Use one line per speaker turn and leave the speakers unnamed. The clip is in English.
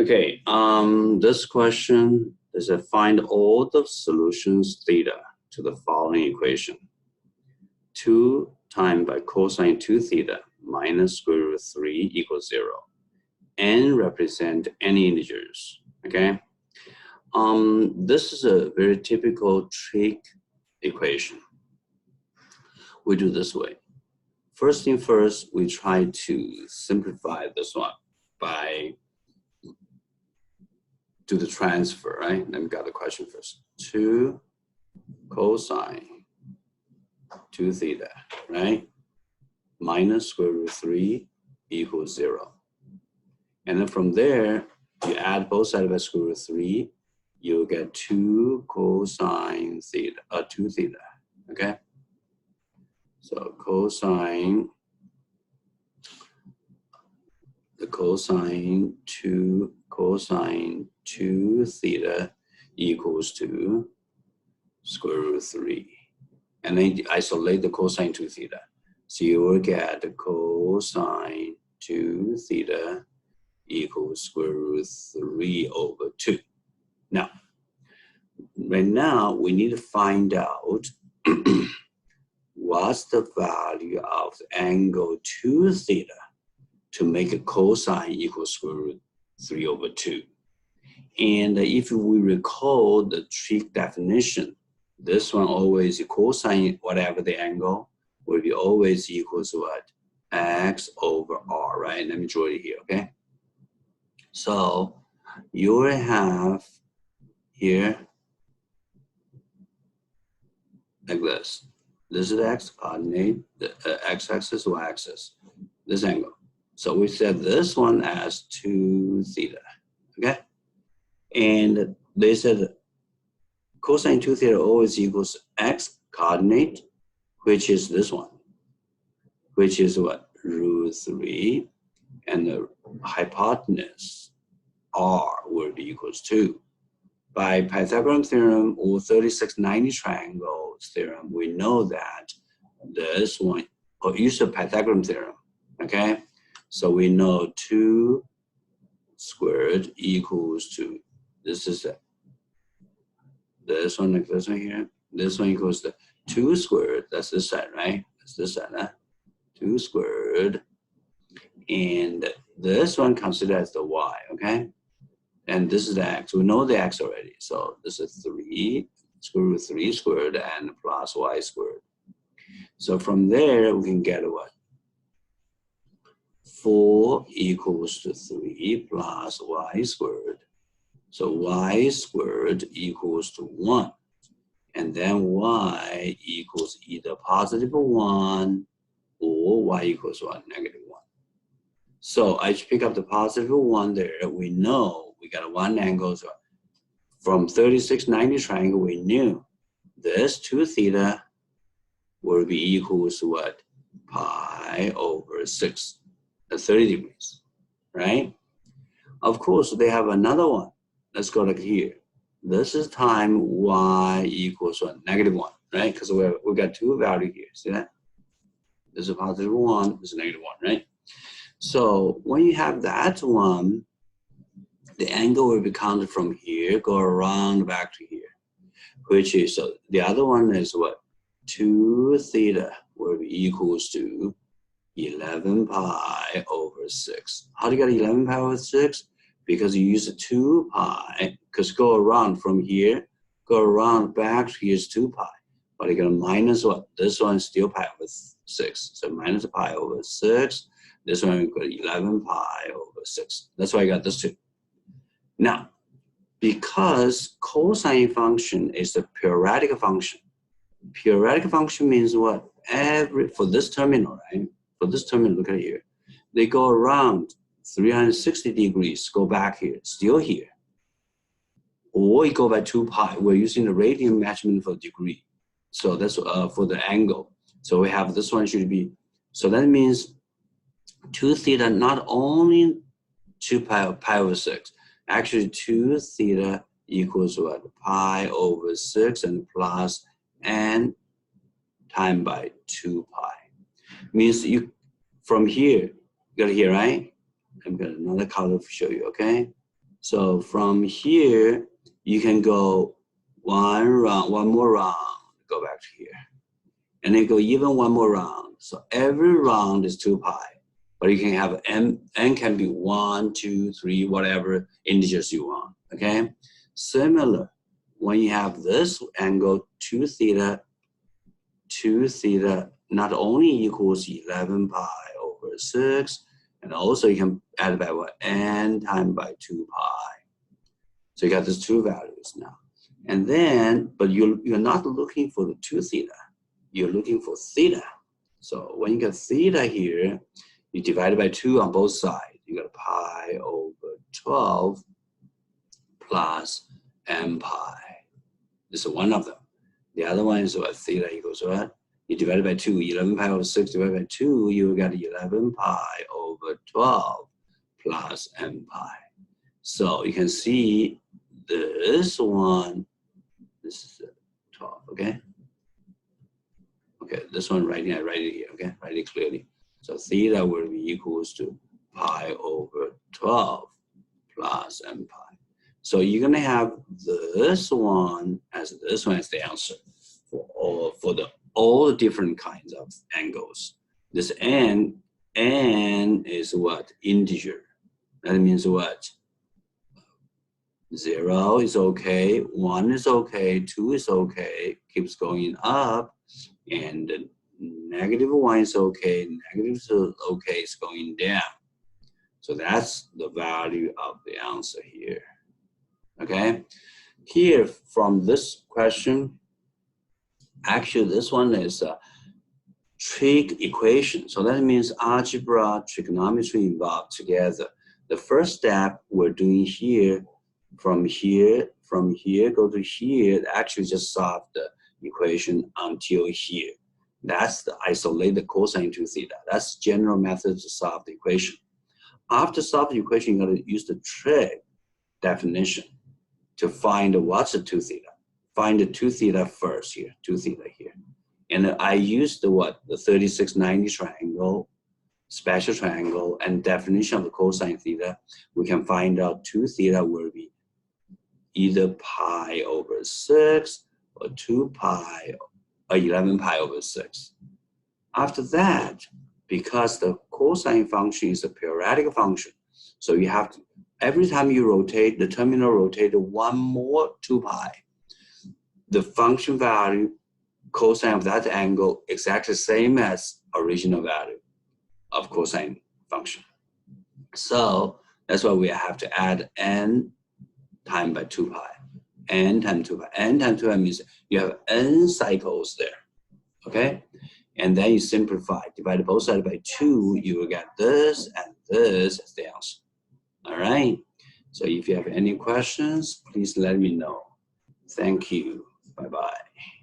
Okay, this question is a find all the solutions theta to the following equation. 2 times by cosine 2 theta minus square root 3 equals 0. N represent any integers, okay? This is a very typical trig equation. We do this way. First thing first, we try to simplify this one by do the transfer, right? Let me get the question first. 2 cosine 2 theta, right? Minus square root 3 equals 0. And then from there, you add both sides by square root 3, you'll get 2 cosine theta, 2 theta, okay? So cosine 2 theta equals to square root 3. And then you isolate the cosine 2 theta. So you will get the cosine 2 theta equals square root 3 over 2. Now, right now, we need to find out what's the value of the angle 2 theta to make a cosine equal square root 3 over 2. And if we recall the trig definition, this one always cosine, whatever the angle, will be always equals what? X over R, right? Let me draw it here, okay? So you will have here like this. This is the x coordinate, the x-axis, y-axis, this angle. So we set this one as 2 theta, okay? And they said cosine 2 theta always equals x coordinate, which is this one, which is what? Root 3, and the hypotenuse r will be equals 2. By Pythagorean theorem or 3690 triangles theorem, we know that this one, or use the Pythagorean theorem, okay? So we know 2 squared equals to, this is this one, like this one here. This one equals to 2 squared, that's this side, right? That's this side, huh? 2 squared. And this one considered as the y, okay? And this is the x. We know the x already. So this is 3, square root 3 squared and plus y squared. So from there, we can get what? 4 equals to 3 plus y squared. So y squared equals to 1. And then y equals either positive 1 or y equals what? Negative 1. So I pick up the positive 1 there. We know we got a 1 angle. So from 3690 triangle, we knew this 2 theta will be equals to what? Pi over 6, 30 degrees, right? Of course, they have another one. Let's go like here. This is time y equals what? Negative 1, right? Because we got 2 values here. See that? This is positive 1, this is negative 1, right? So when you have that one, the angle will be counted from here, go around back to here, which is, so the other one is what? 2 theta will be equals to 11 pi over 6. How do you get 11 pi over 6? Because you use 2 pi, because go around from here, go around back to here is 2 pi. But you're going to minus what? This one is still pi over 6. So minus pi over 6. This one we got 11 pi over 6. That's why I got this 2. Now, because cosine function is the periodic function. Periodic function means what? For this terminal, right? For this terminal, look at here. They go around 360 degrees, go back here, still here. Or you go by 2 pi. We're using the radian measurement for degree. So that's for the angle. So we have this one should be, so that means 2 theta, not only 2 pi over 6, actually 2 theta equals what? Pi over 6 and plus n times by 2 pi. Means you, from here, you got here, right? I'm gonna another color to show you, okay? So from here, you can go one more round, go back to here. And then go even one more round. So every round is 2 pi. But you can have n can be 1, 2, 3, whatever integers you want, okay? Similar, when you have this angle 2 theta not only equals 11 pi over 6, and also you can add by what? N times by 2 pi. So you got these two values now. And then, but you're not looking for the 2 theta. You're looking for theta. So when you get theta here, you divide it by 2 on both sides. You got pi over 12 plus m pi. This is one of them. The other one is what? Theta equals what? You divide it by 2. 11 pi over 6 divided by 2, you got 11 pi over 12 plus m pi. So you can see this one, this is 12, okay? Okay, this one write it here, okay? Write it clearly. So theta will be equals to pi over 12 plus m pi. So you're gonna have this one as the answer for all the different kinds of angles. This n is what? Integer. That means what? 0 is okay, 1 is okay, 2 is okay, keeps going up, and -1 is okay, -2 is okay, it's going down. So that's the value of the answer here. Okay? Here, from this question, actually this one is a trig equation. So that means algebra, trigonometry involved together. The first step we're doing here, from here, go to here, actually just solve the equation until here. That's the isolated cosine 2 theta. That's general method to solve the equation. After solving the equation, you gotta use the trig definition to find what's the 2 theta. Find the 2 theta first here, 2 theta here. And I used the what? The 3690 triangle, special triangle, and definition of the cosine theta. We can find out 2 theta will be either pi over 6 or 2 pi or 11 pi over 6. After that, because the cosine function is a periodic function, so you have to, every time you rotate, the terminal rotated one more 2 pi, the function value, cosine of that angle, exactly the same as original value of cosine function. So that's why we have to add n times by 2 pi. N times 2 pi. N times 2 pi means you have n cycles there. Okay? And then you simplify, divide both sides by 2, you will get this and this as the answer. All right? So if you have any questions, please let me know. Thank you. Bye-bye.